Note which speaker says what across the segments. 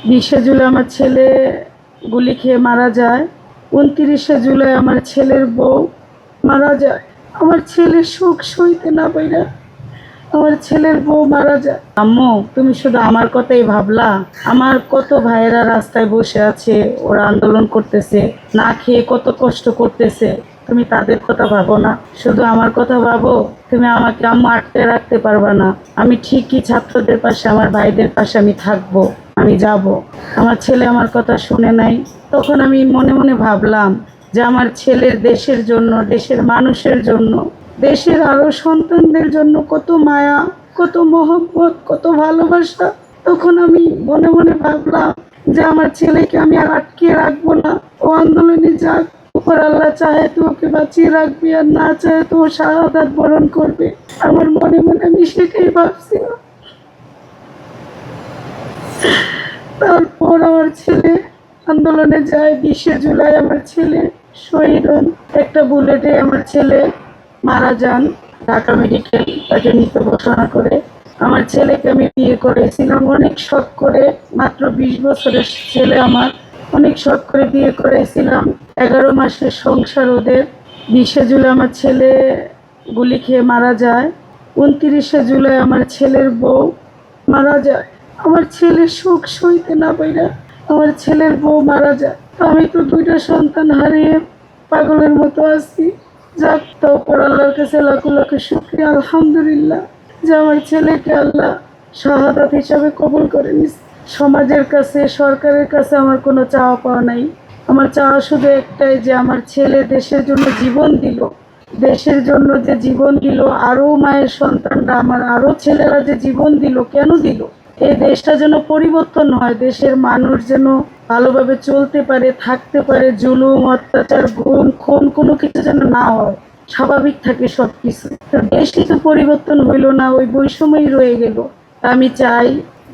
Speaker 1: 20শে জুলাই আমার ছেলে গুলি খেয়ে মারা যায়। 29শে জুলাই আমার ছেলের বউ মারা যায়। আমার ছেলের শোক সইতে না পাইরা আমার ছেলের বউ মারা যায়। আম্মু, তুমি শুধু আমার কথাই ভাবলা? আমার কত ভাইয়েরা রাস্তায় বসে আছে, ওরা আন্দোলন করতেছে, না খেয়ে কত কষ্ট করতেছে। তুমি তাদের কথা ভাবো না, শুধু আমার কথা ভাবো? তুমি আমাকে আম্মু আটকে রাখতে পারবা না। আমি ঠিকই ছাত্রদের পাশে, আমার ভাইদের পাশে আমি থাকবো, আমি যাব। আমার ছেলে আমার কথা শুনে নাই। তখন আমি মনে মনে ভাবলাম যে আমার ছেলের দেশের জন্য, দেশের মানুষের জন্য, দেশের আরো সন্তানদের জন্য কত মায়া, কত মহব্বত, কত ভালোবাসা। তখন আমি মনে মনে ভাবলাম যে আমার ছেলেকে আমি আর আটকে রাখবো না, ও আন্দোলনে যাক। উপর আল্লাহ চাহে তো ওকে বাঁচিয়ে রাখবে, আর না চাহে তো ও শাহাদাত বরণ করবে। আমার মনে মনে আমি সেটাই ভাবছিলাম। তারপর আমার ছেলে আন্দোলনে যায়। 20শে জুলাই আমার ছেলে শহীদ হন। একটা বুলেটে আমার ছেলে মারা যান। ঢাকা মেডিকেল তাকে মৃত ঘোষণা করে। আমার ছেলেকে আমি বিয়ে করেছিলাম অনেক শখ করে, মাত্র 20 বছরের ছেলে আমার। অনেক শখ করে বিয়ে করেছিলাম। 11 মাসের সংসার ওদের। 20শে জুলাই আমার ছেলে গুলি খেয়ে মারা যায়। 29শে জুলাই আমার ছেলের বউ মারা যায়। আমার ছেলের শোক সইতে না পাইরা আমার ছেলের বউ মারা যায়। আমি তো 2টা সন্তান হারিয়ে পাগলের মতো আছি। যাক, তারপর আল্লাহর কাছে লাখ লাখ শুকরিয়া, আলহামদুলিল্লাহ, যে আমার ছেলেকে আল্লাহ শাহাদাত হিসাবে কবুল করে নিস। সমাজের কাছে, সরকারের কাছে আমার কোনো চাওয়া পাওয়া নাই। আমার চাওয়া শুধু একটাই, যে আমার ছেলে দেশের জন্য জীবন দিল। দেশের জন্য যে জীবন দিল, আরো মায়ের সন্তানরা, আমার আরো ছেলেরা যে জীবন দিল, কেন দিল? এই দেশটা যেন পরিবর্তন হয়, দেশের মানুষ যেন ভালোভাবে চলতে পারে, থাকতে পারে, জুলুম, অত্যাচার, গুম, খুন কোনো কিছু যেন না হয়, স্বাভাবিক থাকে সবকিছু। তো দেশ কিন্তু পরিবর্তন হইল না, ওই বৈষম্যই রয়ে গেল। আমি চাই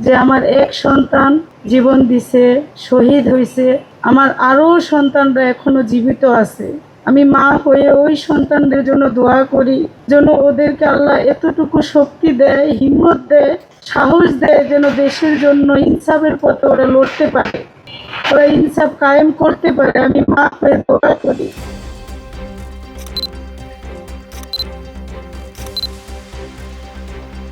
Speaker 1: যে আমার এক সন্তান জীবন দিছে, শহীদ হয়েছে, আমার আরো সন্তানরা এখনো জীবিত আছে। আমি মা হয়ে ওই সন্তানদের জন্য দোয়া করি, যেন ওদেরকে আল্লাহ এতটুকু শক্তি দেয়, হিম্মত দেয়, সাহস দেয়, যেন দেশের জন্য ইনসাফের পথে ওরা লড়তে পারে, ওরা ইনসাফ কায়েম করতে পারে। আমি মা হয়ে দোয়া করি।